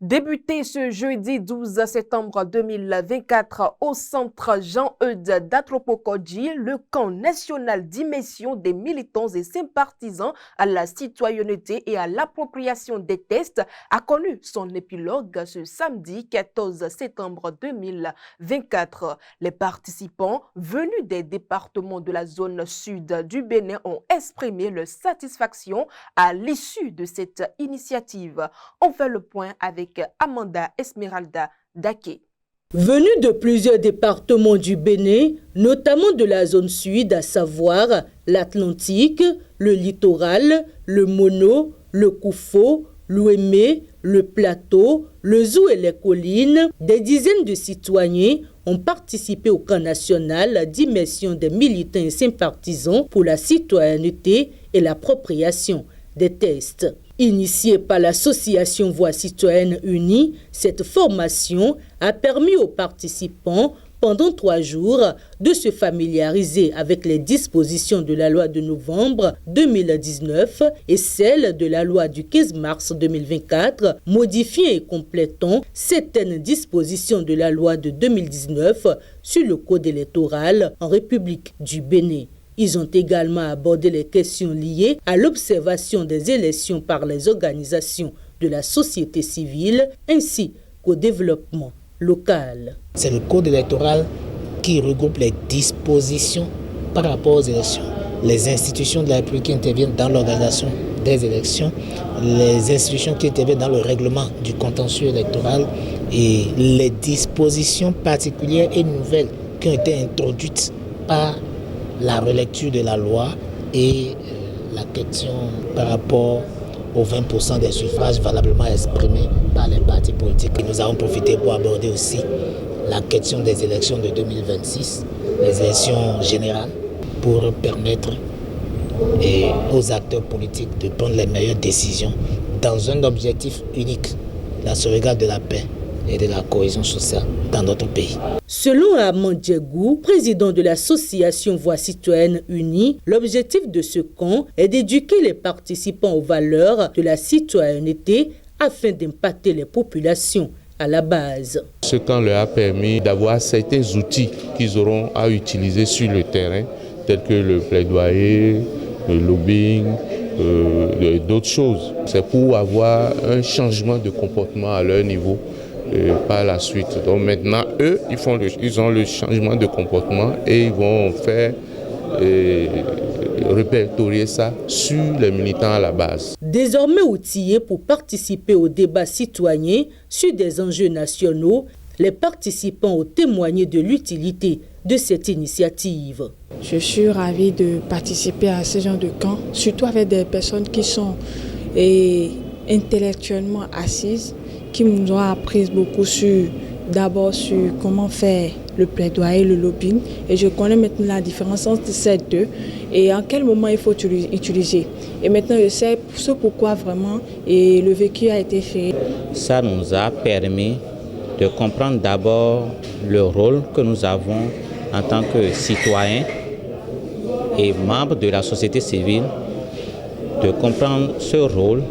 Débuté ce jeudi 12 septembre 2024 au centre Jean-Eudes d'Atropokodji, le camp national d'immersion des militants et sympathisants à la citoyenneté et à l'appropriation des tests a connu son épilogue ce samedi 14 septembre 2024. Les participants venus des départements de la zone sud du Bénin ont exprimé leur satisfaction à l'issue de cette initiative. On fait le point avec Amanda Esmeralda Daké. Venus de plusieurs départements du Bénin, notamment de la zone sud, à savoir l'Atlantique, le littoral, le Mono, le Koufo, l'Ouémé, le Plateau, le Zou et les collines, des dizaines de citoyens ont participé au camp national d'immersion des militants et sympathisants pour la citoyenneté et l'appropriation des tests. Initiée par l'association Voix citoyenne unie, cette formation a permis aux participants pendant 3 jours de se familiariser avec les dispositions de la loi de novembre 2019 et celles de la loi du 15 mars 2024, modifiant et complétant certaines dispositions de la loi de 2019 sur le code électoral en République du Bénin. Ils ont également abordé les questions liées à l'observation des élections par les organisations de la société civile ainsi qu'au développement local. C'est le code électoral qui regroupe les dispositions par rapport aux élections. Les institutions de la République qui interviennent dans l'organisation des élections, les institutions qui interviennent dans le règlement du contentieux électoral et les dispositions particulières et nouvelles qui ont été introduites par la relecture de la loi et la question par rapport aux 20% des suffrages valablement exprimés par les partis politiques. Et nous avons profité pour aborder aussi la question des élections de 2026, les élections générales, pour permettre aux acteurs politiques de prendre les meilleures décisions dans un objectif unique, la sauvegarde de la paix et de la cohésion sociale dans notre pays. Selon Armand Djegou, président de l'association Voix citoyenne unie, l'objectif de ce camp est d'éduquer les participants aux valeurs de la citoyenneté afin d'impacter les populations à la base. Ce camp leur a permis d'avoir certains outils qu'ils auront à utiliser sur le terrain, tels que le plaidoyer, le lobbying, d'autres choses. C'est pour avoir un changement de comportement à leur niveau. Par la suite. Donc maintenant, eux, ils ont le changement de comportement et ils vont faire répertorier ça sur les militants à la base. Désormais outillés pour participer au débat citoyen sur des enjeux nationaux, les participants ont témoigné de l'utilité de cette initiative. Je suis ravie de participer à ce genre de camp, surtout avec des personnes qui sont intellectuellement assises, qui nous ont appris beaucoup d'abord sur comment faire le plaidoyer, le lobbying. Et je connais maintenant la différence entre ces deux et en quel moment il faut utiliser. Et maintenant, je sais ce pourquoi vraiment et le vécu a été fait. Ça nous a permis de comprendre d'abord le rôle que nous avons en tant que citoyens et membres de la société civile, de comprendre ce rôle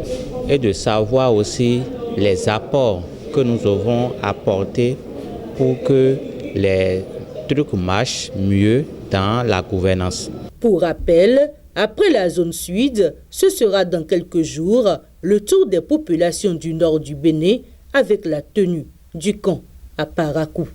et de savoir aussi les apports que nous avons apportés pour que les trucs marchent mieux dans la gouvernance. Pour rappel, après la zone sud, ce sera dans quelques jours le tour des populations du nord du Bénin avec la tenue du camp à Parakou.